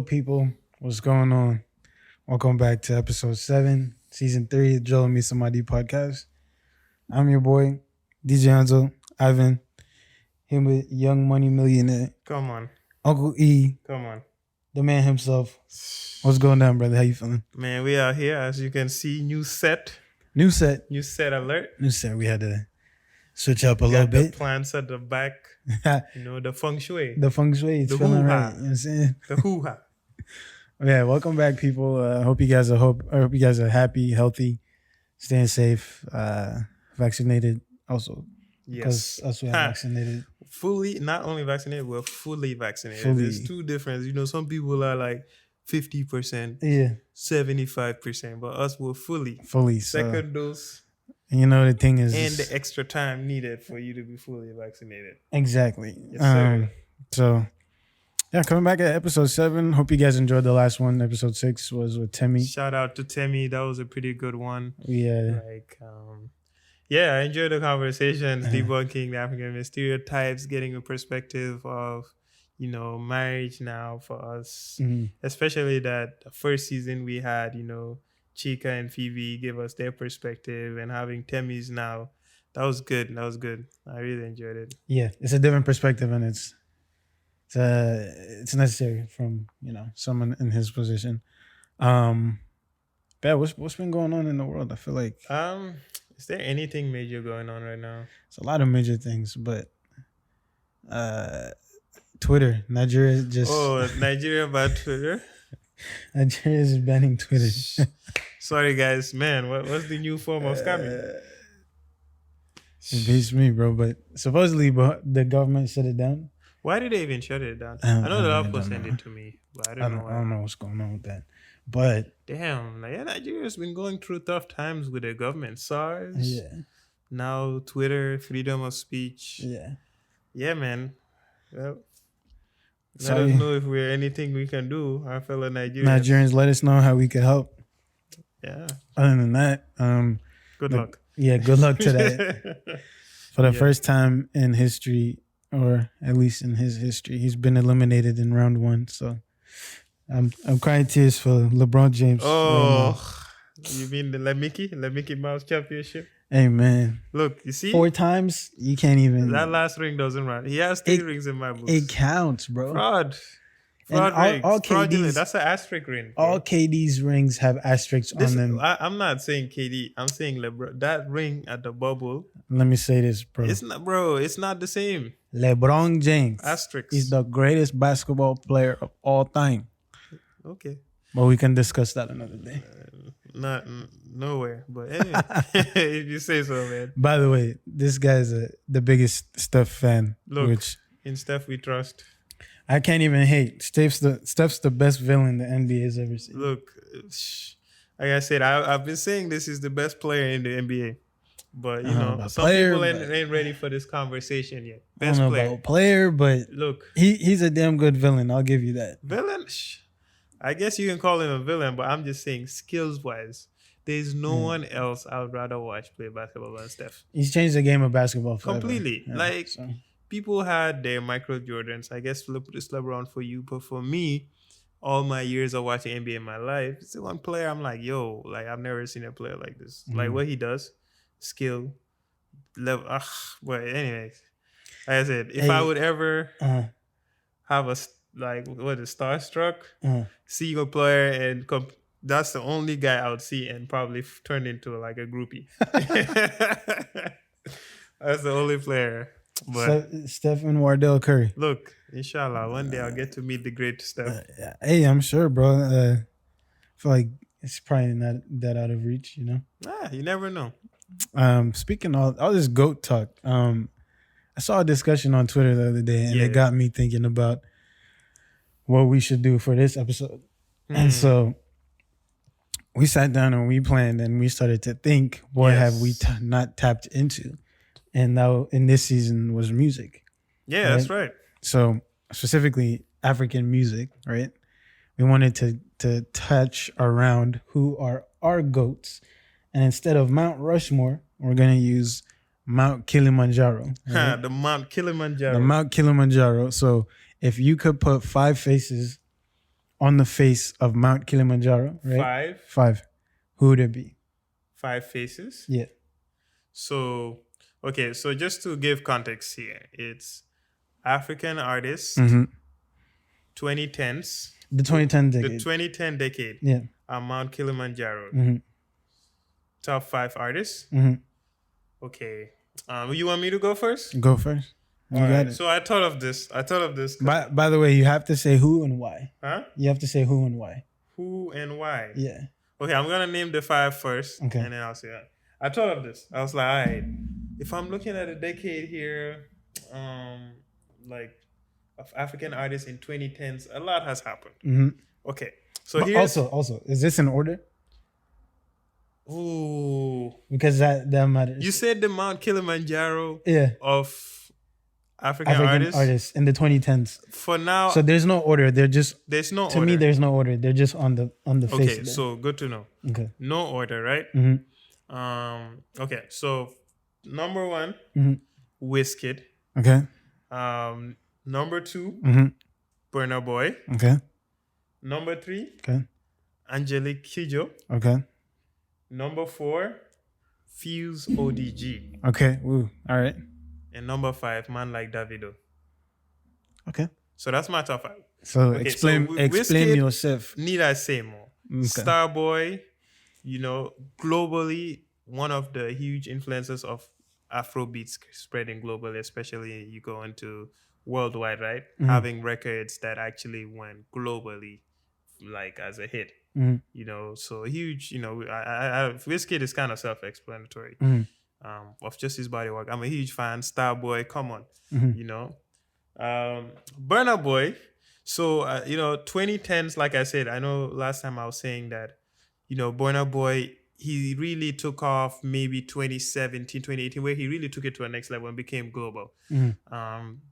people. What's going on? Welcome back to episode 7, season 3 of Joel and Me Somebody Podcast. I'm your boy, DJ Anzo, Ivan, him with Young Money Millionaire. Come on. Uncle E. Come on. The man himself. What's going on, brother? How you feeling? Man, we are here. As you can see, new set. New set. New set alert. New set. We had to switch up a little bit. The plants at the back. The feng shui. The feng shui. It's the feeling hoo-ha. right. You know what I'm saying? The hoo-ha. Yeah, welcome back, people. I hope you guys are happy, healthy, staying safe, vaccinated also. Yes. Because us we are vaccinated. Fully, not only vaccinated, we're fully vaccinated. Fully. There's two differences. Some people are like 50%, Yeah. 75%, but us we're fully. Second dose. And the thing is, and the extra time needed for you to be fully vaccinated. Exactly. Yes, sir. So, yeah, coming back at episode 7. Hope you guys enjoyed the last one. Episode 6 was with Temi. Shout out to Temi. That was a pretty good one. Yeah. I enjoyed the conversations, debunking the African stereotypes, getting a perspective of, marriage now for us. Mm-hmm. Especially that the first season we had, Chika and Phoebe give us their perspective, and having Temi's now. That was good. I really enjoyed it. Yeah, it's a different perspective, and it's necessary from someone in his position. What's been going on in the world? I feel like is there anything major going on right now? It's a lot of major things, but Twitter, Nigeria just Nigeria banned Twitter. Nigeria is banning Twitter. Sorry guys, man. What's the new form of scamming? It beats me, bro. But supposedly, the government shut it down. Why did they even shut it down? I know the people sent it to me, but I don't know why. I don't know what's going on with that. But damn, Nigeria's been going through tough times with the government. SARS. Yeah. Now Twitter, freedom of speech. Yeah. Yeah, man. Well, let us know if we're anything we can do. Our fellow Nigerians, let us know how we can help. Yeah. Other than that, good luck. Yeah, good luck to that. For the first time in history, or at least in his history, he's been eliminated in round 1. So I'm crying tears for LeBron James. Oh, you mean the Mickey Mouse Championship? Hey man, look, you see, 4 times you can't even. That last ring doesn't run. He has 3 rings in my books. It counts, bro. Fraud rings. All KD's, that's an asterisk ring. Bro. All KD's rings have asterisks on them. I'm not saying KD. I'm saying LeBron. That ring at the bubble. Let me say this, bro. It's not, bro. It's not the same. LeBron James asterisk is the greatest basketball player of all time. Okay. But we can discuss that another day. Not nowhere, but anyway, if you say so, man. By the way, this guy's the biggest Steph fan. Look, in Steph we trust. I can't even hate. Steph's the best villain the NBA has ever seen. Look, like I said, I've been saying this is the best player in the NBA, but some people ain't ready for this conversation yet. Best I don't know player, about player, but look, he's a damn good villain. I'll give you that. Villain. I guess you can call him a villain, but I'm just saying skills-wise, there's no one else I'd rather watch play basketball than Steph. He's changed the game of basketball forever. Completely. Yeah, people had their Michael Jordans. I guess flip this LeBron for you, but for me, all my years of watching NBA in my life, it's the one player I'm like, I've never seen a player like this. Like what he does, skill, level. But anyways, like I said, if I would ever have a starstruck, see a player and that's the only guy I would see and probably turn into like a groupie. That's the only player. But Stephen Wardell Curry. Look, inshallah, one day I'll get to meet the great Steph. Hey, I'm sure, bro. I feel like it's probably not that out of reach, you never know. Speaking of all this GOAT talk, I saw a discussion on Twitter the other day, and it got me thinking about what we should do for this episode. And so we sat down and we planned and we started to think, what have we not tapped into? And now in this season was music. Yeah, right? That's right. So specifically African music, right? We wanted to touch around who are our GOATs. And instead of Mount Rushmore, we're going to use Mount Kilimanjaro. Right? The Mount Kilimanjaro. The Mount Kilimanjaro. So if you could put 5 faces on the face of Mount Kilimanjaro, right? 5. Who would it be? 5 faces. Yeah. So, okay. So just to give context here, it's African artist, 2010s. The 2010 decade. The 2010 decade. Yeah. On Mount Kilimanjaro. Top 5 artists. Okay. You want me to go first? Go first. You got it. So I thought of this. By the way, you have to say who and why. Huh? You have to say who and why. Who and why? Yeah. Okay, I'm gonna name the 5 first, okay, and then I'll say that. I thought of this. I was like, all right, if I'm looking at a decade here, like of African artists in 2010s, a lot has happened. Okay, so but here's also, is this in order? Ooh, because that matters. You said the Mount Kilimanjaro of African artists in the 2010s. For now, so there's no order. There's no order. Me, there's no order. They're just on the face. Okay, so good to know. Okay, no order, right? Okay, so number 1, Wizkid. Okay. Number 2, Burna Boy. Okay. Number 3, okay, Angelique Kidjo. Okay. Number 4, Fuse ODG. Okay. Ooh. All right. And number 5, man like Davido. Okay. So that's my top 5. So okay, explain Wizkid, yourself. Need I say more? Okay. Starboy, globally one of the huge influences of afrobeats spreading globally, especially you go into worldwide, right? Having records that actually went globally, like as a hit. So huge. Wizkid is kind of self-explanatory. Of just his body work. I'm a huge fan. Starboy, come on, Burna Boy. So 2010s, like I said, I know last time I was saying that, Burna Boy, he really took off maybe 2017, 2018, where he really took it to a next level and became global.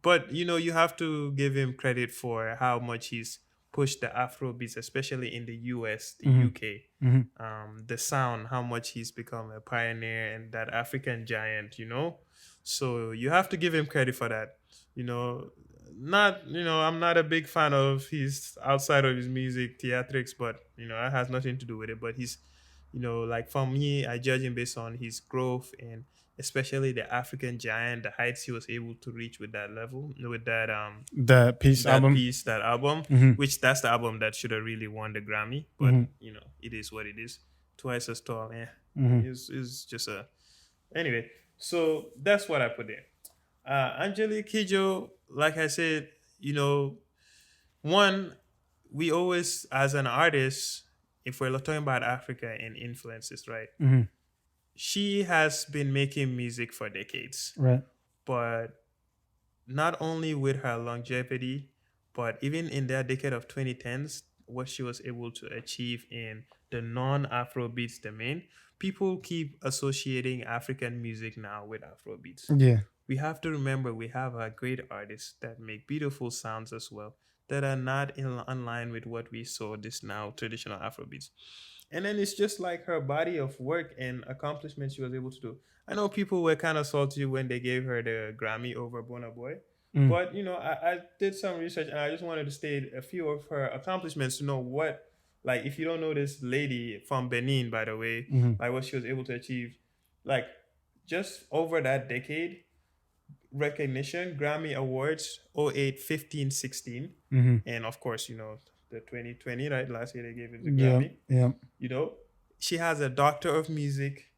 But you have to give him credit for how much he's pushed the Afrobeats, especially in the US, the UK. The sound, how much he's become a pioneer and that African giant, So you have to give him credit for that. I'm not a big fan of his outside of his music theatrics, but that has nothing to do with it. But he's, like for me, I judge him based on his growth and especially the African giant, the heights he was able to reach with that level, with that album, which that's the album that should have really won the Grammy, but it is what it is. Twice as tall, it's just anyway. So that's what I put there. Angelique Kidjo, like I said, one, we always, as an artist, if we're talking about Africa and influences, right? She has been making music for decades. Right. But not only with her longevity, but even in that decade of 2010s, what she was able to achieve in the non-Afrobeats domain, people keep associating African music now with Afrobeats. Yeah. We have to remember we have a great artists that make beautiful sounds as well, that are not in line with what we saw this now traditional Afrobeats. And then it's just like her body of work and accomplishments she was able to do. I know people were kind of salty when they gave her the Grammy over Burna Boy. But, I did some research and I just wanted to state a few of her accomplishments to know what, like, if you don't know this lady from Benin, by the way, like what she was able to achieve, like just over that decade, recognition, Grammy Awards, 08, 15, 16. And of course, the 2020, right? Last year they gave it the Grammy. Yeah. She has a Doctor of Music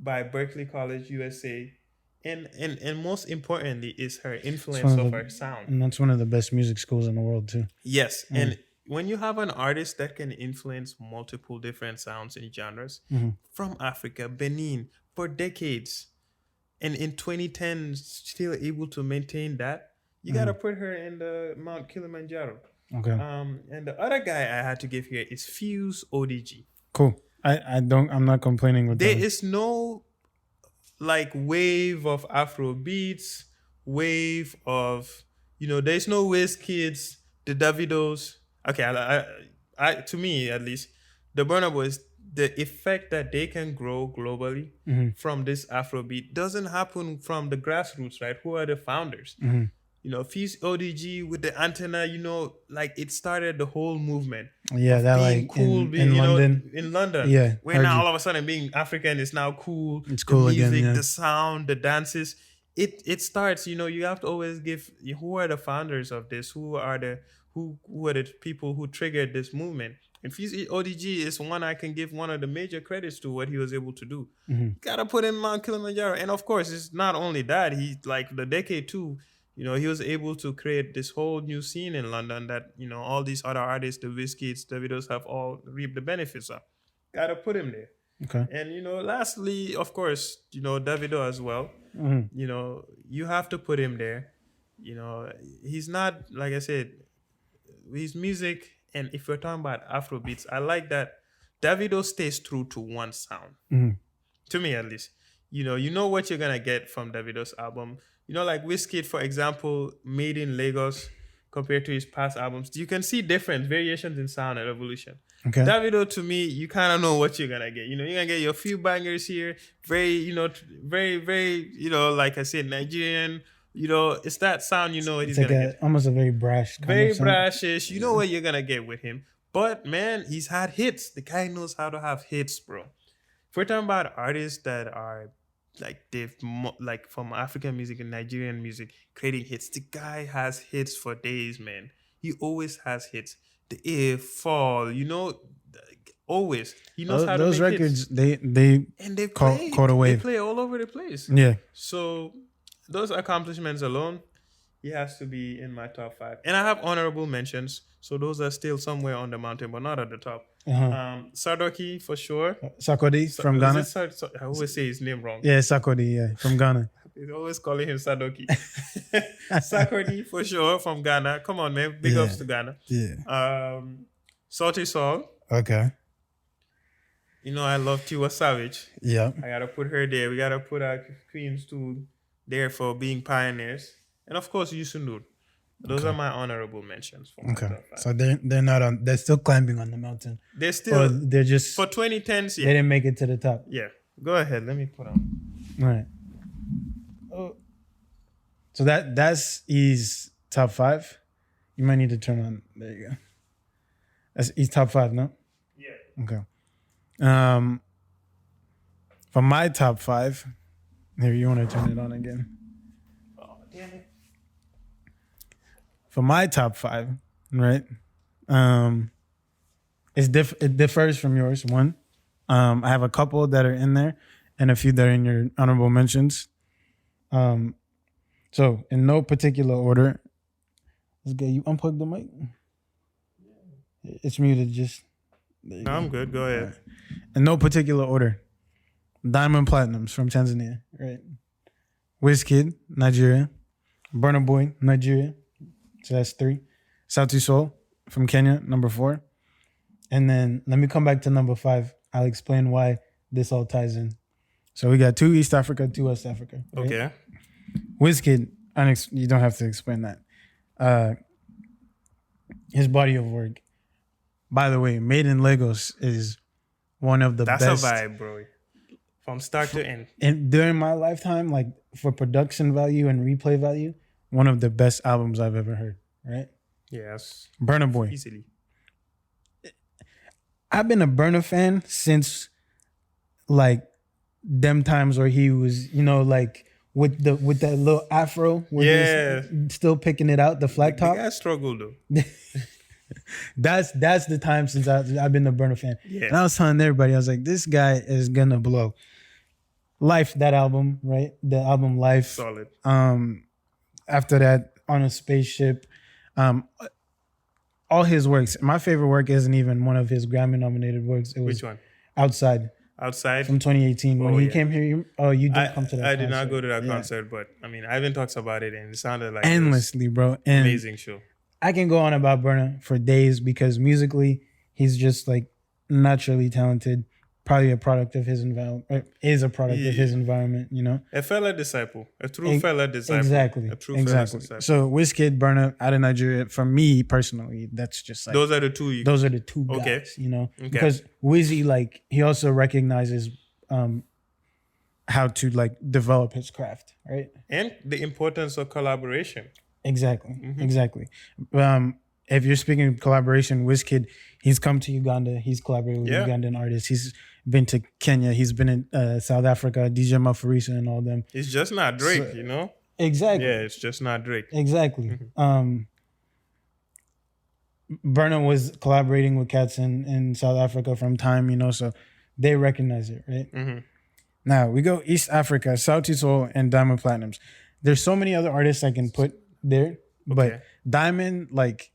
by Berklee College, USA. And most importantly is her influence of her sound. And that's one of the best music schools in the world too. Yes. And when you have an artist that can influence multiple different sounds and genres from Africa, Benin, for decades, and in 2010 still able to maintain that, you got to put her in the Mount Kilimanjaro. Okay. And the other guy I had to give here is Fuse ODG. Cool. I'm not complaining with that. There is no like wave of Afro beats, wave of, there's no Wizkids, the Davidos. Okay, I to me at least, the Burna Boys, the effect that they can grow globally from this Afrobeat doesn't happen from the grassroots, right? Who are the founders? Fuse ODG with the antenna, like it started the whole movement. Yeah, that being like cool, in London. in London. Yeah, Where now all of a sudden being African is now cool. It's The cool again, music, yeah. the sound, the dances. It starts, you have to always give who are the founders of this, who are the people who triggered this movement. And Fuse ODG is one I can give one of the major credits to what he was able to do. Gotta put him on Kilimanjaro. And of course, it's not only that, he like the decade too. He was able to create this whole new scene in London that, all these other artists, the Wizkids, Davidos have all reaped the benefits of. Gotta put him there. Okay. And, lastly, of course, Davido as well. You have to put him there. He's not, like I said, his music, and if we're talking about afrobeats, I like that Davido stays true to one sound. To me, at least. You know what you're going to get from Davido's album. Like Wizkid, for example, Made in Lagos, compared to his past albums, you can see different variations in sound and evolution. Okay. Davido, to me, you kind of know what you're going to get. You're going to get your few bangers here. Very, very, very, like I said, Nigerian. It's that sound, he's It's going like to get. almost a very brash kind Very of sound. brashish. You know what you're going to get with him. But, man, he's had hits. The guy knows how to have hits, bro. If we're talking about artists that are like like from African music and Nigerian music creating hits, the guy has hits for days, man. He always has hits. The air fall, always he knows how to make those records. Hits. They caught a wave. They play all over the place. Yeah. So those accomplishments alone, he has to be in my top 5. And I have honorable mentions. So those are still somewhere on the mountain, but not at the top. Sadoki for sure. Sakodi from Ghana. I always say his name wrong. Yeah, Sakodi, yeah, from Ghana. He's always calling him Sadoki. Sakodi for sure from Ghana. Come on, man. Big ups to Ghana. Yeah. Salty Soul. Okay. I love Tiwa Savage. Yeah. I gotta put her there. We gotta put our queens too there for being pioneers. And of course, Yusundur. Those are my honorable mentions. For my top 5. So they're not on. They're still climbing on the mountain. They're still. Or they're just for 2010s. Yeah. They didn't make it to the top. Yeah. Go ahead. Let me put on. All right. Oh. So that's his top 5. You might need to turn on. There you go. That's his top 5, no? Yeah. Okay. For my top 5, maybe you want to turn it on again. Oh, damn it. For my top 5, right? It differs from yours. One, I have a couple that are in there, and a few that are in your honorable mentions. So in no particular order. Let's get you unplug the mic. It's muted. Just. No, I'm good. Go ahead. Right. In no particular order. Diamond Platinums from Tanzania, right? Wizkid, Nigeria. Burna Boy, Nigeria. So that's 3. Sauti Sol from Kenya, number 4. And then let me come back to number 5. I'll explain why this all ties in. So we got 2 East Africa, 2 West Africa. Right? Okay. Wizkid, you don't have to explain that. His body of work. By the way, Made in Lagos is one of the best. That's a vibe, bro. From start to end. And during my lifetime, like for production value and replay value, one of the best albums I've ever heard, right? Yes. Burna Boy. Easily. I've been a Burna fan since like them times where he was, like with that little afro where he was still picking it out, the flat top. The guy struggled though. That's the time since I've been a Burna fan. Yeah. And I was telling everybody, I was like, this guy is gonna blow. Life, that album, right? The album Life. Solid. After that, On a Spaceship. All his works. My favorite work isn't even one of his Grammy-nominated works. It was Which one? Outside. Outside? From 2018. When he came here, you did come to that I concert. did not go to that concert, but I mean, Ivan talks about it and it sounded like endlessly, bro. And amazing show. I can go on about Burna for days because musically, he's just like naturally talented. Probably a product of his environment, is a product of his environment, A fella disciple, a true fella disciple. Exactly. A true fella disciple. So Wizkid, Burna, out of Nigeria, for me personally, that's just like those are the two. Those are the two guys, Okay. Because Wizzy, like, he also recognizes how to like develop his craft, right? And the importance of collaboration. Exactly. If you're speaking of collaboration, Wizkid, he's come to Uganda. He's collaborated with Ugandan artists. He's been to Kenya. He's been in South Africa, DJ Mafarisa and all them. It's just not Drake, So, you know? Exactly. Yeah, it's just not Drake. Exactly. Burna was collaborating with cats in South Africa from time, you know, so they recognize it, right? Now, we go East Africa, Sauti Sol and Diamond Platnumz. There's so many other artists I can put there, but Diamond, like,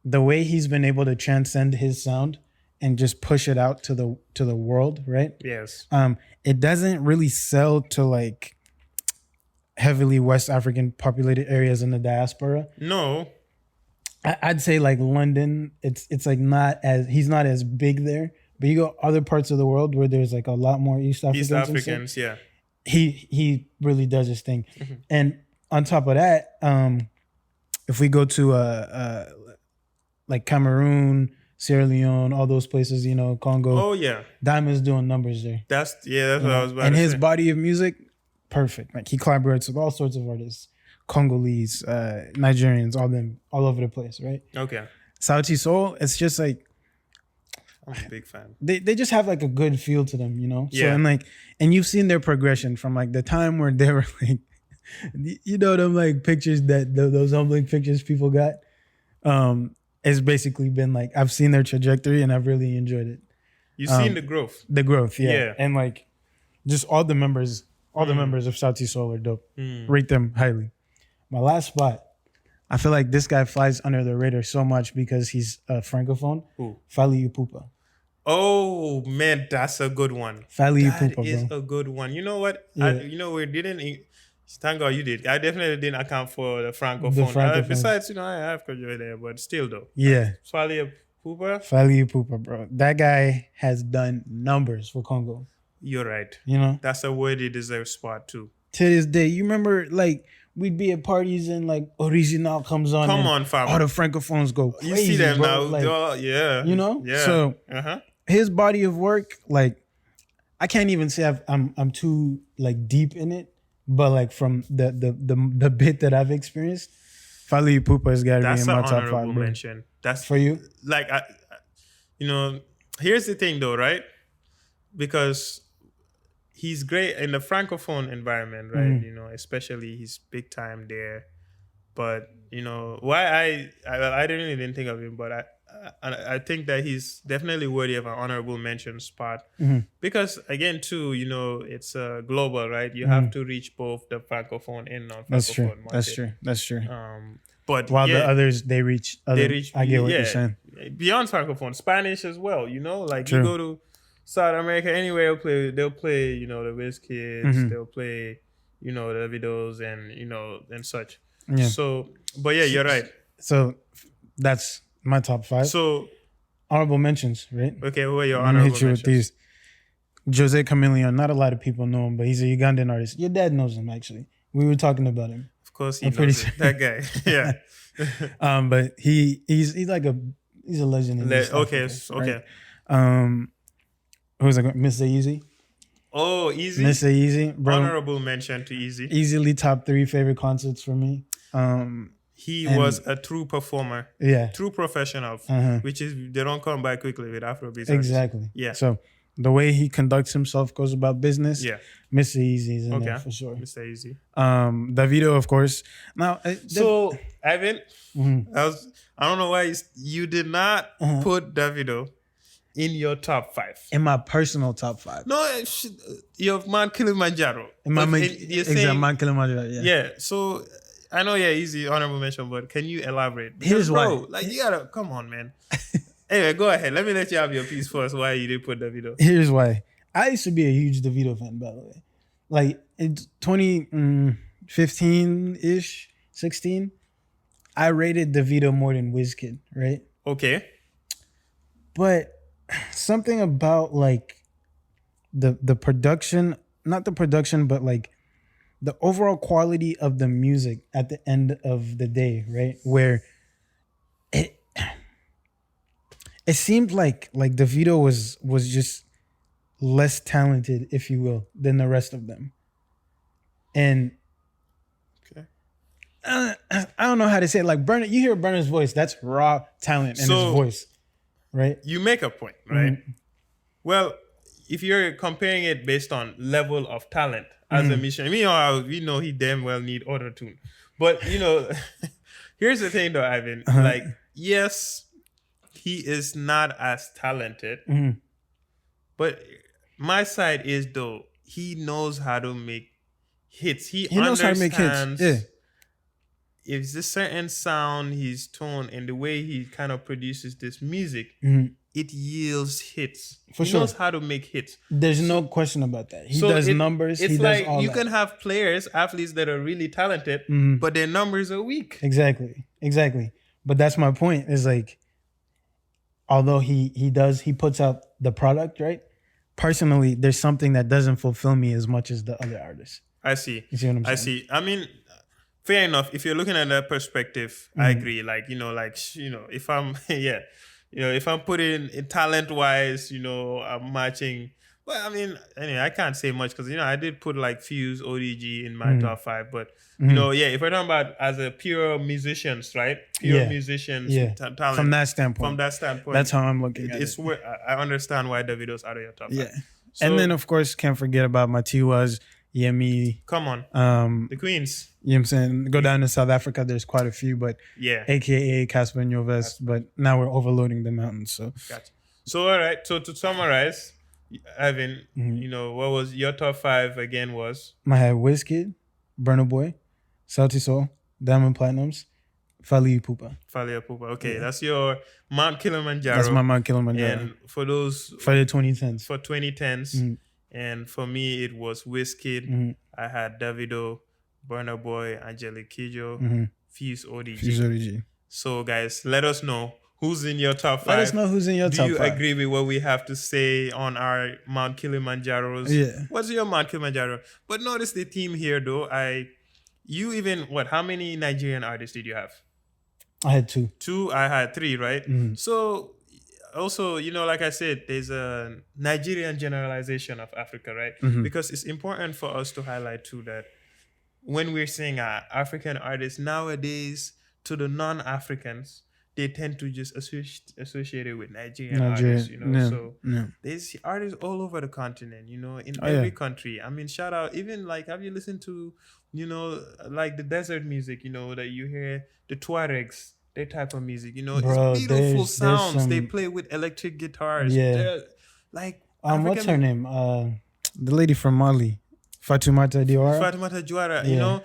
the way he's been able to transcend his sound and just push it out to the world, right? Yes. It doesn't really sell to like heavily West African populated areas in the diaspora. No. I'd say like London, it's like he's not as big there. But you go other parts of the world where there's like a lot more East Africans. Yeah. He really does his thing. And on top of that, if we go to like Cameroon, Sierra Leone, all those places, you know, Congo. Oh yeah. Diamond's doing numbers there. That's what I was about and to his say. body of music, perfect. Like he collaborates with all sorts of artists. Congolese, Nigerians, all over the place, right? Okay. Sauti Sol, it's just like I'm a big fan. They just have like a good feel to them, you know? Yeah. So and you've seen their progression from like the time where they were like, you know, them like pictures that those humbling pictures people got. It's basically been like I've seen their trajectory and I've really enjoyed it. You've seen the growth. The growth, yeah. And like just all the members of Sauti Sol are dope. Rate them highly. My last spot, I feel like this guy flies under the radar so much because he's a francophone. Fally Ipupa. Oh man, that's a good one. Fally Ipupa, That is bro. a good one. You know what? Yeah. We didn't. Thank God you did. I definitely didn't account for the francophone. Besides, you know, I have Kojo there, but still though. Yeah. Fally Ipupa. Fally Ipupa, bro. That guy has done numbers for Congo. You're right. You know? That's a worthy deserved spot too. To this day, you remember like we'd be at parties and like Original comes on. Come on, fam. All the francophones go crazy. You see them bro. now. Like, Yeah. You know? Yeah. So his body of work, like I can't even say I'm too like deep in it, but like from the bit that I've experienced, Fally Ipupa has got to be in my top 5. Mention. That's for you. Like you know, here's the thing though, right? Because he's great in the francophone environment, right? You know, especially he's big time there. But you know, why I didn't think of him, but I think that he's definitely worthy of an honorable mention spot because again, too, you know, it's global, right? You have to reach both the francophone and non-francophone market. That's true. But while the others they reach. I get what you're saying. Beyond francophone, Spanish as well. You know, like you go to South America, anywhere they'll play, you know, the Wizkids, they'll play, you know, the Davidos and, you know, and such. Yeah. So, but yeah, you're right. So that's my top 5. So honorable mentions, right? Okay, who are your honorable mentions? With these. Jose Chameleon, not a lot of people know him, but he's a Ugandan artist. Your dad knows him, actually. We were talking about him. Of course he knows it. That guy. Yeah. But he's like he's a legend in this Okay. Right? Who's like Mr. Easy? Oh, Easy. Mr. Easy, bro. Honorable mention to Easy. Easily top 3 favorite concerts for me. He was a true performer. Yeah. True professional. Which is they don't come by quickly with afrobeat. Exactly. Yeah. So the way he conducts himself, goes about business. Yeah. Mr. Easy is in there for sure. Mr. Easy. Davido, of course. Now, so Ivan, I don't know why you did not put Davido in your top 5. In my personal top 5. No, your man Kilimanjaro. In my man Kilimanjaro, yeah. Yeah, so I know, easy honorable mention, but can you elaborate? Because, here's why. Like, you gotta, come on, man. Anyway, go ahead. Let me let you have your piece first. Why you didn't put Davido? Here's why. I used to be a huge Davido fan, by the way. Like, in 2015-ish, 16, I rated Davido more than Wizkid, right? Okay. But something about, like, the production, not the production, but, like, the overall quality of the music at the end of the day, right? Where it seemed like Davido was just less talented, if you will, than the rest of them. And I don't know how to say it. Like Burna, you hear Burna's voice. That's raw talent in his voice, right? You make a point, right? Mm-hmm. Well, if you're comparing it based on level of talent as a musician, we know he damn well need auto-tune. But, here's the thing though, Ivan. Like, yes, he is not as talented. But my side is, though, he knows how to make hits. He knows how to make hits. Yeah. If it's a certain sound, his tone, and the way he kind of produces this music, it yields hits. He knows how to make hits. There's no question about that. He does numbers. It's he like does all you that. can have athletes that are really talented, but their numbers are weak. Exactly. But that's my point. Is like, although he puts out the product, right? Personally, there's something that doesn't fulfill me as much as the other artists. I see. You see what I'm saying? I see. I mean, fair enough. If you're looking at that perspective, I agree. Like, if I'm, if I'm putting in talent wise, I'm matching. Well, I mean, anyway, I can't say much because, I did put like Fuse, ODG in my top 5. But, if we're talking about as a pure musicians, right? Musicians, talent. From that standpoint. That's how I'm looking at it. I understand why Davido's out of your top 5. So, and then, of course, can't forget about my Tiwas, Yemi. Come on. The Queens. You know what I'm saying? Go down to South Africa, there's quite a few, but AKA Casper and Joves, but now we're overloading the mountains. So gotcha. So all right. So to summarize, Ivan, what was your top 5 again was? I had Wizkid, Burna Boy, Sauti Sol, Diamond Platinums, Fally Ipupa. Okay, that's your Mount Kilimanjaro. That's my Mount Kilimanjaro. And for those for the 2010s. For 2010s. And for me, it was Wizkid. I had Davido, Burna Boy, Angelique Kidjo, Fuse ODG. So, guys, let us know who's in your top 5. Let us know who's in your top 5. Do you agree with what we have to say on our Mount Kilimanjaros? Yeah. What's your Mount Kilimanjaro? But notice the theme here, though. How many Nigerian artists did you have? I had 2. 2, I had 3, right? So, also, like I said, there's a Nigerian generalization of Africa, right? Because it's important for us to highlight too that when we're saying African artists nowadays, to the non-Africans, they tend to just associate it with Nigerian artists, there's artists all over the continent, in every country. I mean, shout out, even like, have you listened to, like the desert music, that you hear, the Tuaregs, their type of music, it's beautiful sounds. They play with electric guitars. Yeah. Like, what's her name? The lady from Mali, Fatoumata Diawara.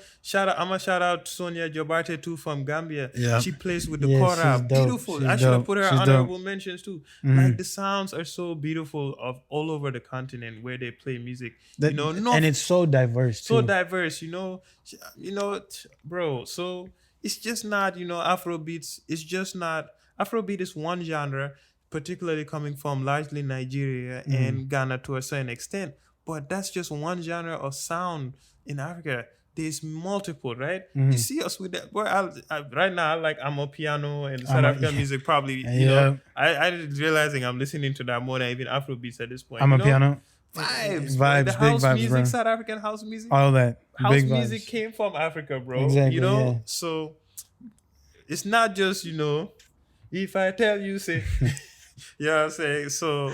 I'm a shout out Sonia Jobarte too from Gambia. Yeah. She plays with the kora. Beautiful. I should have put her honorable mentions too. Like, the sounds are so beautiful of all over the continent where they play music. And it's so diverse too. So diverse, bro. So it's just not, Afrobeats. It's just not. Afrobeat is one genre, particularly coming from largely Nigeria and Ghana to a certain extent. But that's just one genre of sound in Africa. There's multiple, right? You see us with that. Boy, right now, like, I'm a piano and South African music probably, I'm realizing I'm listening to that more than even Afrobeats at this point. I'm a piano. Vibes, the big house vibes, music, bro. South African house music. All that. House big music vibes. came from Africa, bro. Exactly, So it's not just, if I tell you, say, you know what I'm saying? So,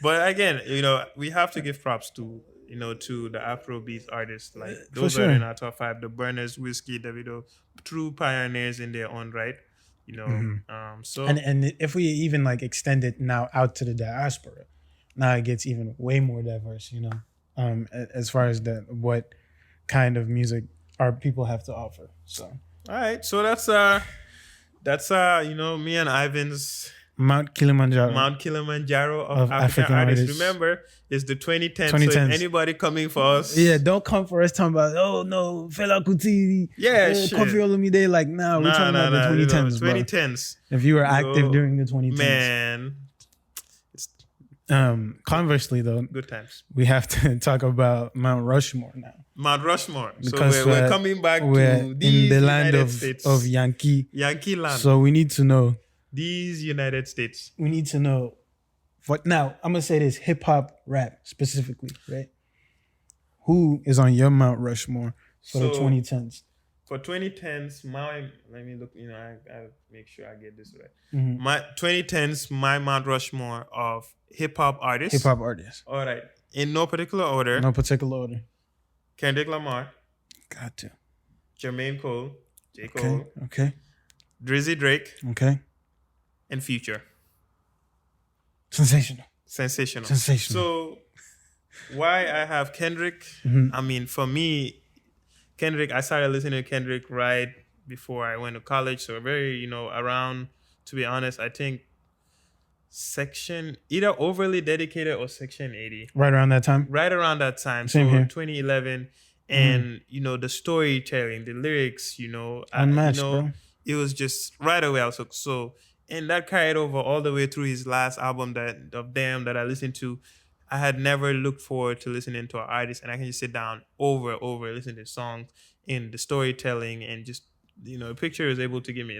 but again, we have to give props to, to the Afrobeat artists. Like, those are in our top 5. The Burners, Wizkid, Davido, true pioneers in their own right. So and if we even like extend it now out to the diaspora, now it gets even way more diverse, as far as what kind of music our people have to offer. So all right, so that's me and Ivan's Mount Kilimanjaro of African artists. Remember, it's the 2010s. So if anybody coming for us, don't come for us talking about, oh no, Fela Kuti, Koffi Olomide. Like, we're talking about the 2010s, 2010s. If you were active during the 2010s, man. Conversely, though, good times. We have to talk about Mount Rushmore now. Mount Rushmore. Because so we're coming back to these in the land United of Yankee land. So we need to know these United States. We need to know. Now, I'm gonna say this: hip hop, rap specifically, right? Who is on your Mount Rushmore for the 2010s? for 2010s, let me look. I make sure I get this right. Mm-hmm. My 2010s, my Mount Rushmore of hip hop artists. Hip hop artists. All right, in no particular order. No particular order. Kendrick Lamar. Got to. Jermaine Cole. J. Okay. Cole. Okay. Drizzy Drake. Okay. And Future. Sensational. So, why I have Kendrick? Mm-hmm. I mean, for me, Kendrick, I started listening to Kendrick right before I went to college. So very, around, to be honest, I think either Overly Dedicated or Section 80. Right around that time? Right around that time. Same here. 2011. And, the storytelling, the lyrics, Unmatched, bro. It was just right away. I was like, so, and that carried over all the way through his last album that I listened to. I had never looked forward to listening to an artist, and I can just sit down over, listen to songs and the storytelling, and just, the picture is able to give me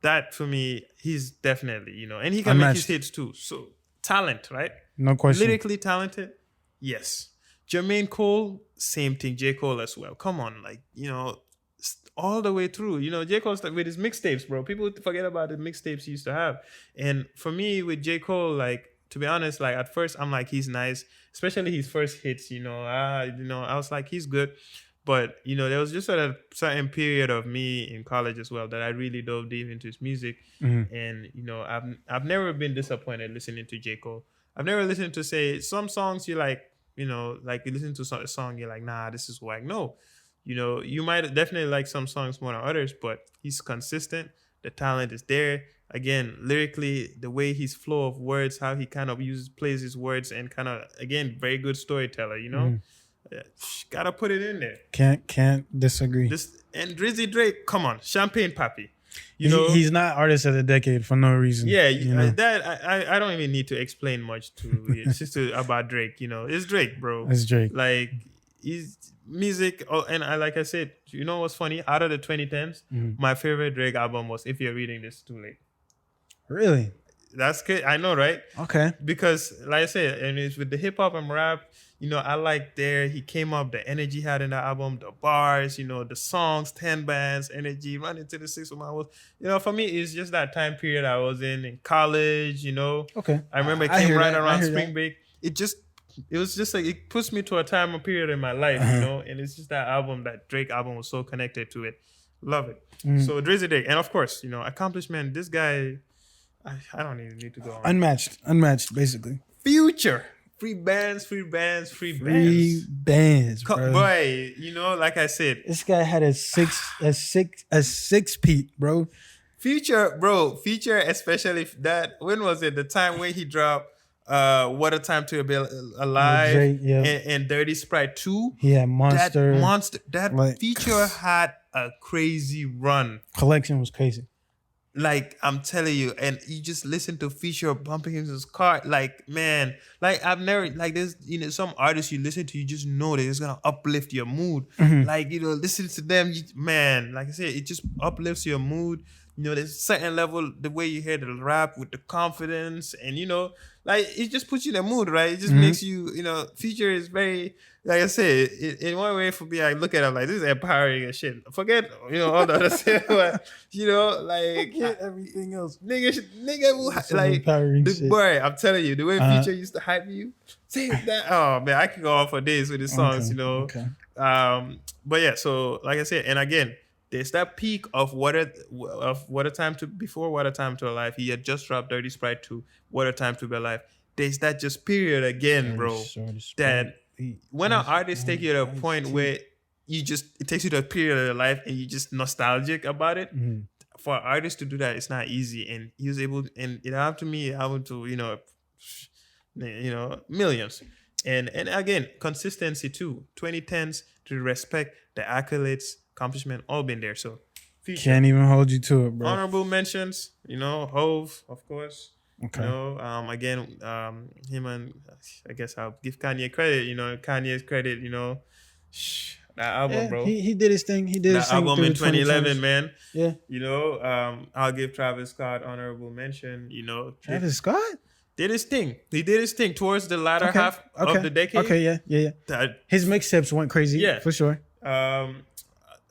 that for me, he's definitely, and he can Unmatched. make his hits too. So talent, right? No question. Lyrically talented, yes. Jermaine Cole, same thing. J. Cole as well. Come on, all the way through. J. Cole with his mixtapes, bro. People forget about the mixtapes he used to have. And for me, with J. Cole, to be honest, at first I'm like, he's nice, especially his first hits. I was like, he's good. But there was just a certain period of me in college as well that I really dove deep into his music. Mm-hmm. And I've never been disappointed listening to J. Cole. I've never listened to say some songs you like. You listen to a song, you're like, nah, this is whack. No, you might definitely like some songs more than others, but he's consistent. The talent is there. Again, lyrically, the way his flow of words, how he kind of plays his words, and kind of, again, very good storyteller. Gotta put it in there. Can't disagree. And Drizzy Drake, come on, Champagne Papi. He's not artist of the decade for no reason. Yeah, that I don't even need to explain much to it's just about Drake. It's Drake, bro. It's Drake. He's music. Oh, and like I said, what's funny? Out of the 2010s, my favorite Drake album was "If You're Reading This Too Late." Really? That's good. I know, right? Okay. Because, like I said, and it's with the hip hop and rap. I like he came up, the energy he had in the album, the bars, the songs, 10 bands, energy, run into the 6 of my world. For me, it's just that time period I was in college, Okay. I remember it came right around spring break. It was just it puts me to a time or period in my life, and it's just that Drake album was so connected to it. Love it. So Drizzy Drake, and of course, accomplishment, this guy, I don't even need to go on. Unmatched, basically. Future. Free bands, bro. Boy, like I said, this guy had a six peat, bro. Future, especially that. When was it? The time when he dropped What a Time to Be Alive, Drake, yeah. and Dirty Sprite 2. Yeah, Monster. That Future had a crazy run. Collection was crazy. I'm telling you, and you just listen to Future bumping his car. Man, I've never, there's, some artists you listen to, you just know that it's going to uplift your mood. Mm-hmm. Listen to them, man, like I said, it just uplifts your mood. There's a certain level, the way you hear the rap with the confidence, and, it just puts you in the mood, right? It just makes you, Future is very, like I said, in one way for me, I look at it this is empowering and shit. Forget, all the other stuff, but, forget everything else. Nigga will, empowering shit. Boy, I'm telling you, the way Future used to hype you, say that, oh, man, I could go on for days with his songs, Okay. But yeah, so, like I said, and again, there's that peak of What a Time to Alive. He had just dropped Dirty Sprite 2, What a Time to Be Alive. There's that just period again, bro. That when an artist take you to a point where it takes you to a period of your life and you're just nostalgic about it. Mm-hmm. For an artist to do that, it's not easy. And he was able, and it happened to millions. And again, consistency too. 2010s, to respect the accolades, accomplishment, all been there. So Future. Can't even hold you to it, bro. Honorable mentions, Hove, of course. Okay. Him and I guess I'll give Kanye credit. Kanye's credit. That album, bro. He did his thing. He did his thing. That album in 2011, man. Yeah. I'll give Travis Scott honorable mention. Travis Scott did his thing. He did his thing towards the latter half of the decade. Okay, yeah. His mixtapes went crazy. Yeah, for sure.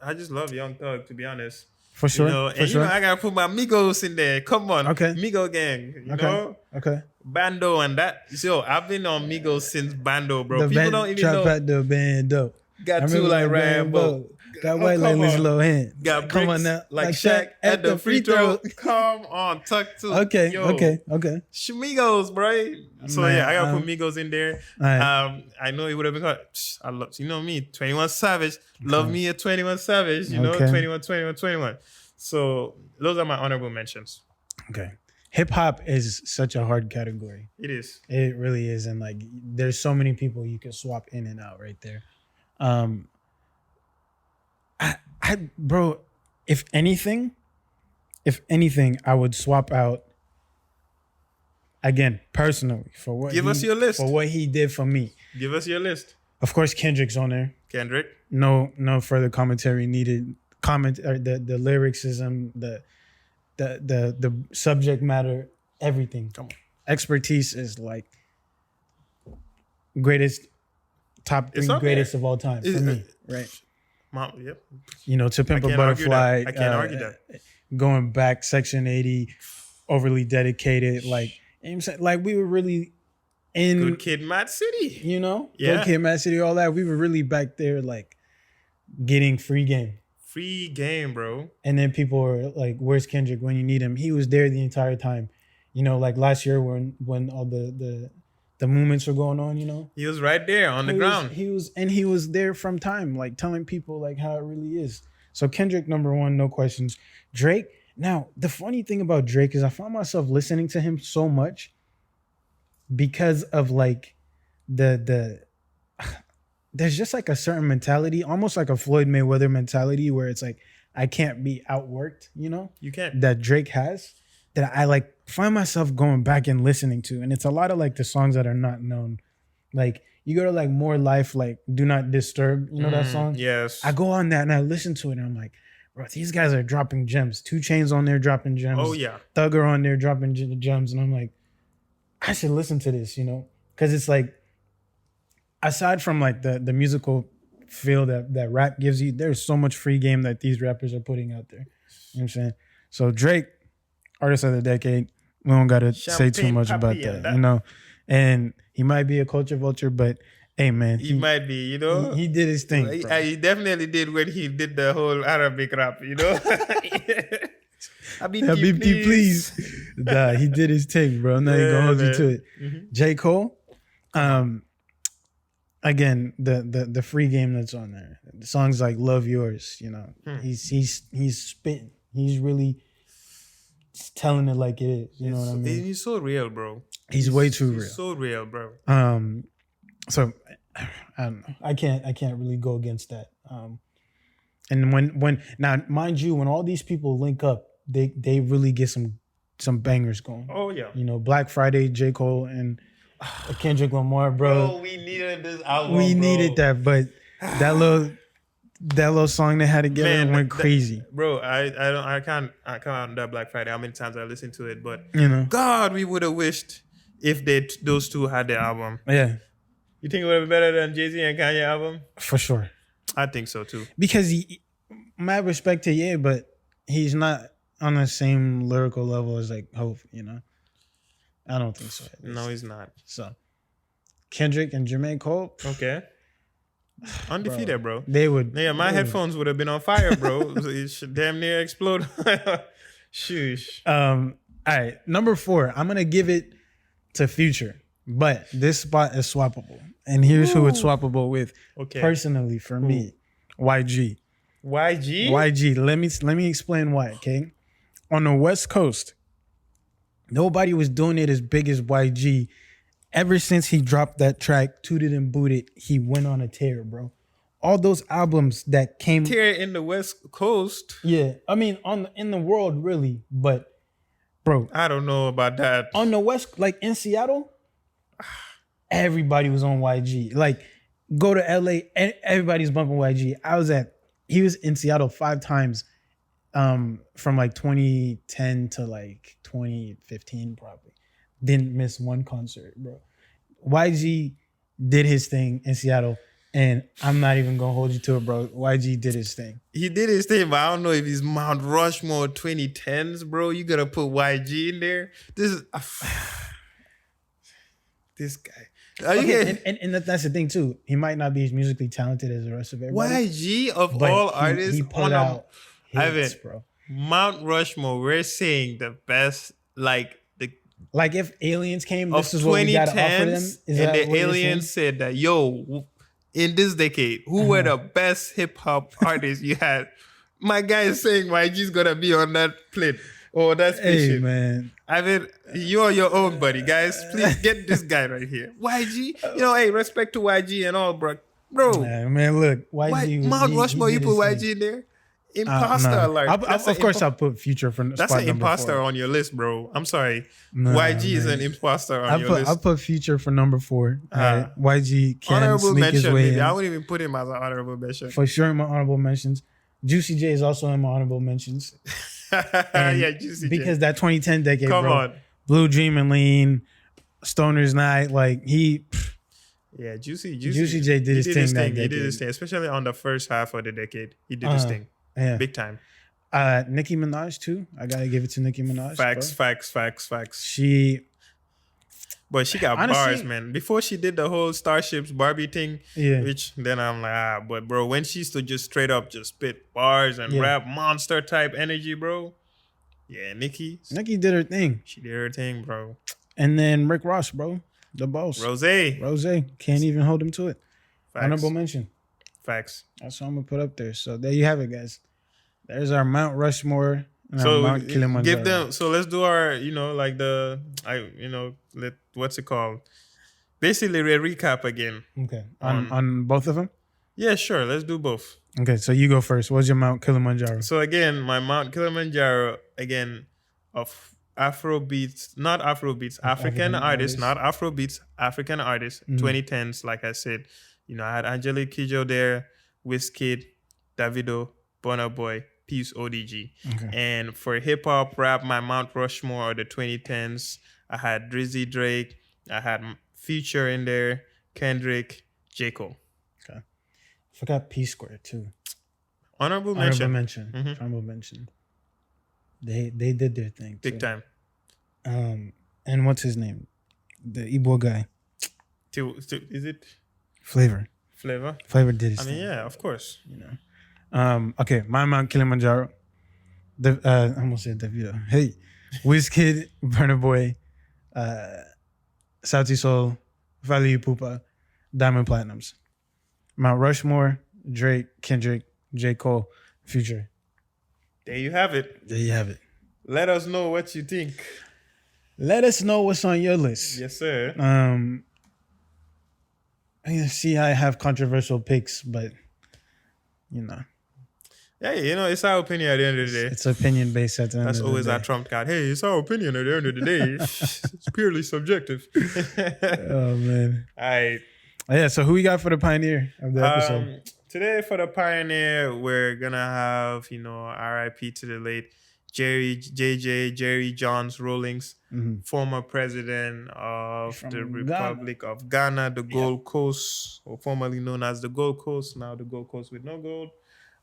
I just love Young Thug, to be honest. For sure. I gotta put my Migos in there. Come on, Okay. Migo gang. You know, Okay. Bando and that. So I've been on Migos since Bando, bro. The People band, don't even trap know. at the bando. Got two like Rambo. Got white like Lindsay Lohan. Got come bricks on now, like Shaq at the free throw. Come on, Tuck too. Okay. Migos, bro. So Man, I gotta put Migos in there. Right. I know it would have been called. I love, me, 21 Savage. Love me a 21 Savage. 21. So those are my honorable mentions. Okay. Hip hop is such a hard category. It is. It really is, and like, there's so many people you can swap in and out right there. Bro, if anything, I would swap out again personally for what. Give us your list for what he did for me. Give us your list. Of course, Kendrick's on there. Kendrick. No further commentary needed. The lyricism, the subject matter, everything. Come on. Expertise is like top 3 greatest of all time for me, right? Yep. To Pimp a Butterfly. I can't argue that. Going back, Section 80, overly dedicated. Like, you know what I'm saying? Like, we were really in Good Kid, Mad City. Good Kid, Mad City, all that. We were really back there, like, getting free game. Free game, bro. And then people were like, "Where's Kendrick when you need him?" He was there the entire time. Like last year when all the movements were going on, he was right there on the ground. He was there from time, like telling people like how it really is. So Kendrick, number 1, no questions. Drake. Now the funny thing about Drake is I found myself listening to him so much because of like the there's just like a certain mentality, almost like a Floyd Mayweather mentality, where it's like I can't be outworked. You can't. That Drake has. That I like find myself going back and listening to. And it's a lot of like the songs that are not known. Like you go to like More Life, like Do Not Disturb, that song? Yes. I go on that and I listen to it and I'm like, bro, these guys are dropping gems. 2 Chainz on there dropping gems. Oh yeah. Thugger on there dropping gems. And I'm like, I should listen to this, Because it's like, aside from like the musical feel that rap gives you, there's so much free game that these rappers are putting out there. You know what I'm saying? So Drake, Artist of the Decade, we don't gotta say too much about that, And he might be a culture vulture, but hey man, he might be, he did his thing. He definitely did when he did the whole Arabic rap, Habibti, please. Nah, he did his thing, bro. I'm not even gonna hold you to it. Mm-hmm. J. Cole, again, the free game that's on there. The songs like Love Yours, he's spitting. He's really telling it like it is. You know what I mean? He's so real, bro. He's way too real. So real, bro. So I don't know. I can't really go against that. And when now, mind you, when all these people link up, they really get some bangers going. Oh yeah. Black Friday, J. Cole and Kendrick Lamar, bro. We needed this album. We needed that, but that little song they had together went crazy. Bro, I can't on that Black Friday how many times I listened to it, but God, we would have wished if those two had the album. Yeah. You think it would have been better than Jay-Z and Kanye album? For sure. I think so too. Because mad respect to Ye, but he's not on the same lyrical level as like Hov, I don't think so. No, he's not. So Kendrick and Jermaine Cole. Okay. Undefeated, bro. They would. Yeah, my headphones would have been on fire, bro. It should damn near explode. Shush. All right, number 4. I'm gonna give it to Future, but this spot is swappable, and here's who it's swappable with. Okay. Personally, for me, YG. YG. Let me explain why. Okay, on the West Coast, nobody was doing it as big as YG. Ever since he dropped that track, Tooted and Booted, he went on a tear, bro. All those albums that came... Tear in the West Coast? Yeah. I mean, in the world, really. But, bro... I don't know about that. On the West, like in Seattle, everybody was on YG. Like, go to LA, and everybody's bumping YG. He was in Seattle 5 times from like 2010 to like 2015, probably. Didn't miss one concert, bro. YG did his thing in Seattle. And I'm not even gonna hold you to it, bro. YG did his thing. He did his thing, but I don't know if he's Mount Rushmore 2010s, bro. You gotta put YG in there. This is this guy. Okay, and that's the thing too. He might not be as musically talented as the rest of everybody. YG of all artists, he put out hits, bro. Mount Rushmore. We're saying the best, like if aliens came, this is what we gotta offer them. Is and the aliens said that, yo, in this decade, who were the best hip hop artists you had? My guy is saying YG's gonna be on that plate or that spaceship. Hey man, you're your own buddy, guys. Please get this guy right here. YG, hey, respect to YG and all, bro. Man, look, YG. Mount Rushmore, you put YG in there. Imposter alert. Of course, I'll put Future for that's an imposter 4. on your list, bro. I'm sorry. YG is an imposter on your list. I'll put Future for number 4. Right? YG can honorable sneak mention, his way maybe. in. I wouldn't even put him as an honorable mention. For sure in my honorable mentions. Juicy J is also in my honorable mentions. Yeah, Juicy J. Because that 2010 decade, Come bro. on. Blue Dream and Lean, Stoner's Night, Yeah, Juicy J did his thing. He did his thing, especially on the first half of the decade. He did his thing. Yeah. Big time. Nicki Minaj too. I gotta give it to Nicki Minaj. Facts. But she got honestly, bars, man. Before she did the whole Starships Barbie thing, which then I'm like, but bro, when she used to just straight up just spit bars and rap monster type energy, bro. Yeah, Nicki did her thing. She did her thing, bro. And then Rick Ross, bro. The boss. Rose. Can't even hold him to it. Facts. Honorable mention. Facts. That's what I'm gonna put up there. So there you have it, guys. There's our Mount Rushmore and our Mount Kilimanjaro. Give them. So let's do our, what's it called? Basically, a recap again. Okay. On both of them? Yeah, sure. Let's do both. Okay, so you go first. What's your Mount Kilimanjaro? So again, my Mount Kilimanjaro, again, of Afrobeats, not Afrobeats, African artists, not Afrobeats, African artists, 2010s, like I said. I had Angelique Kidjo there, Wizkid, Davido, Burna Boy, Peace ODG. Okay. And for hip hop rap, my Mount Rushmore of the 2010s, I had Drizzy Drake, I had Future in there, Kendrick, J. Cole. Okay. Forgot P Square too. Honorable mention. Mm-hmm. Honorable mention. They did their thing too. Big time. And what's his name? The Igbo guy. Is it Flavor? Flavor did his thing. Yeah, of course. Okay, my Mount Kilimanjaro. I almost said Davido. Hey, Wizkid, Burna Boy, Sauti Soul, Valley Pupa, Diamond Platinums. Mount Rushmore, Drake, Kendrick, J. Cole, Future. There you have it. Let us know what you think. Let us know what's on your list. Yes, sir. I see I have controversial picks, but Yeah, it's our opinion at the end of the day. It's opinion based at the end of the day. That's always our trump card. Hey, it's our opinion at the end of the day. It's purely subjective. Oh, man. All right. Yeah, so who we got for the pioneer of the episode? Today for the pioneer, we're going to have, RIP to the late Jerry Johns Rawlings, former president of the Republic of Ghana, the Gold Coast, or formerly known as the Gold Coast, now the Gold Coast with no gold.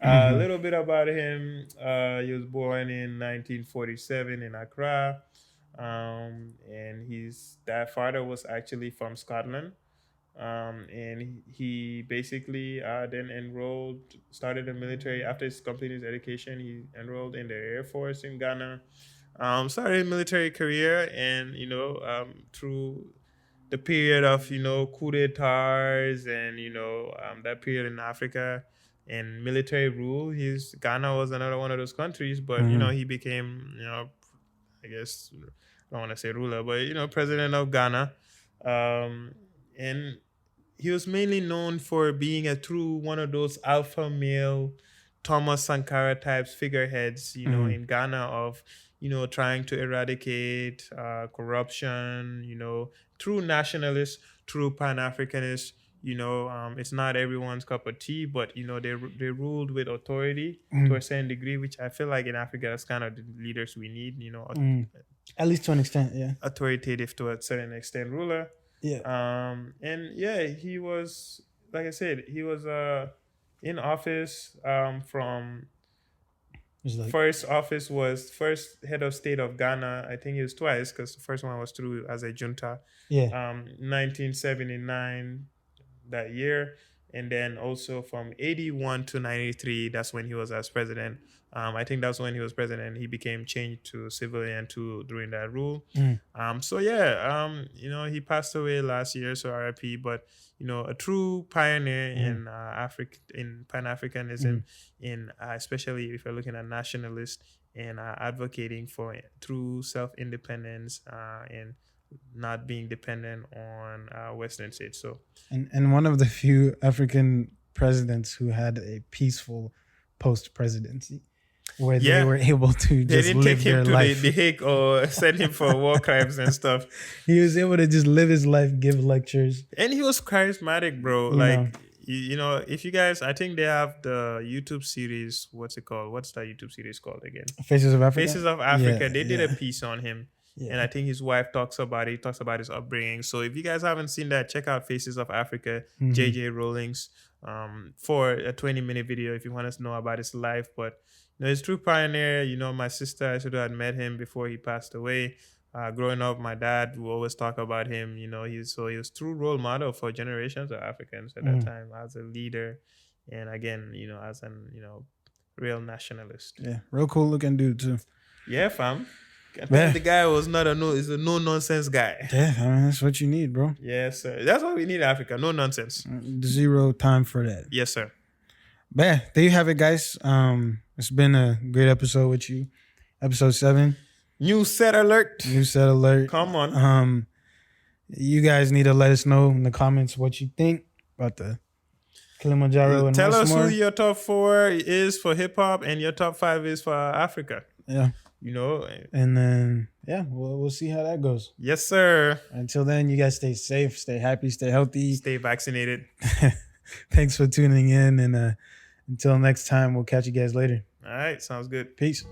A little bit about him. He was born in 1947 in Accra, and his father was actually from Scotland. And he basically then started the military. After he's completed his education, he enrolled in the Air Force in Ghana. Started his military career, and through the period of coup d'etats and that period in Africa and military rule, Ghana was another one of those countries. But he became I guess I don't want to say ruler, but president of Ghana. And he was mainly known for being a true one of those alpha male Thomas Sankara types figureheads, in Ghana of, trying to eradicate corruption, true nationalists, true Pan-Africanists. It's not everyone's cup of tea, but, they ruled with authority to a certain degree, which I feel like in Africa, that's kind of the leaders we need, At least to an extent, yeah. Authoritative to a certain extent ruler. Yeah. And yeah, he was like I said, he was in office from first office was first head of state of Ghana. I think it was twice because the first one was through as a junta. Yeah. 1979 that year, and then also from 81 to 93. That's when he was as president. I think that's when he was president. He became changed to civilian too during that rule. So yeah, he passed away last year, so RIP. But a true pioneer in Africa, in Pan-Africanism, in especially if you're looking at nationalists and advocating for true self-independence and not being dependent on Western states. So, and one of the few African presidents who had a peaceful post-presidency, where they were able to just live their life. They didn't take him to the Hague or send him for war crimes and stuff. He was able to just live his life, give lectures, and he was charismatic, bro. Like if you guys, I think they have the YouTube series. What's it called? What's that YouTube series called again? Faces of Africa. Faces of Africa. They did a piece on him. Yeah. And I think his wife talks about it. He talks about his upbringing. So if you guys haven't seen that, check out Faces of Africa, JJ Rawlings, for a 20-minute video if you want to know about his life. But he's a true pioneer. My sister, I should have met him before he passed away. Growing up, my dad would always talk about him. He was true role model for generations of Africans at that time as a leader, and again, as an real nationalist. Yeah, real cool looking dude too. Yeah, fam. The guy was is a no nonsense guy. Yeah, I mean, that's what you need, bro. Yes, sir. That's what we need in Africa. No nonsense. Zero time for that. Yes, sir. But yeah, there you have it, guys. It's been a great episode with you. Episode 7. New set alert. Come on. You guys need to let us know in the comments what you think about the Kilimanjaro and Tell Rushmore. us who your top 4 is for hip hop and your top 5 is for Africa. Yeah. And then, we'll see how that goes. Yes, sir. Until then, you guys stay safe, stay happy, stay healthy. Stay vaccinated. Thanks for tuning in. And until next time, we'll catch you guys later. All right. Sounds good. Peace.